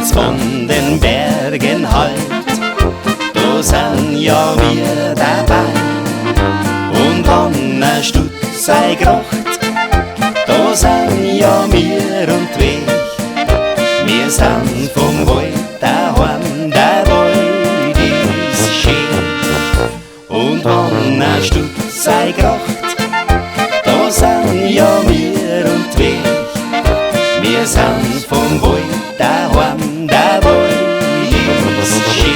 wenn's von den Bergen hallt, da sind ja wir dabei. Und wenn ein Stutz sei gracht, da sind ja wir und Weg. Wir sind vom Wald daheim, der Wald ist schön. Und wenn ein Stutz sei gracht, da sind ja wir und Weg. Wir sind vom Wald daheim, der Wald ist schön.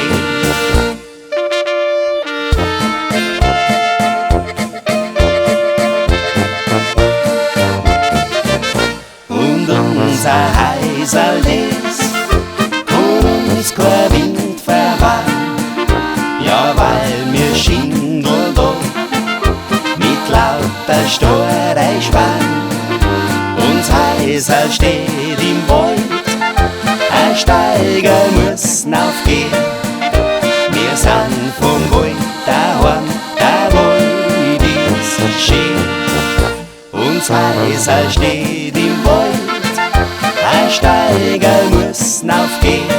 Und unser Häuserl, das kann uns kein Wind verwahren, ja, weil wir Schindel da mit lauter Storei sparen. Uns Häuserl steht im Wald, ein Steiger muss aufgehen. Wir sind vom Wald daheim, der Wald ist schön. Uns Häuserl steht im Wald, ein Steiger muss aufgehen.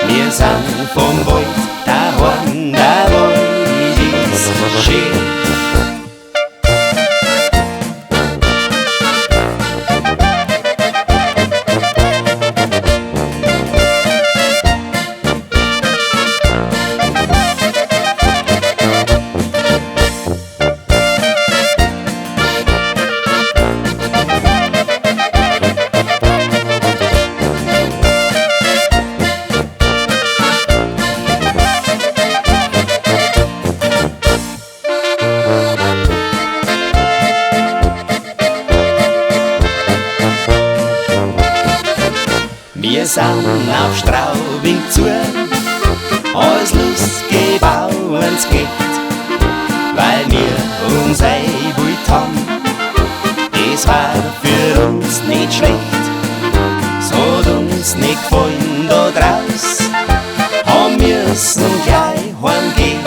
Wir sind vom Wald daheim, der Wald ist schön. Wir sind auf Straubing zu, als lustige Bauerns geht, weil wir uns eingeholt haben. Das war für uns nicht schlecht, es hat uns nicht gefallen da draus, haben müssen gleich heimgehen.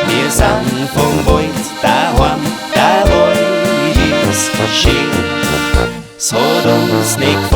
Wir sind vom Wald daheim, der Wald ist schön, es hat uns nicht gefallen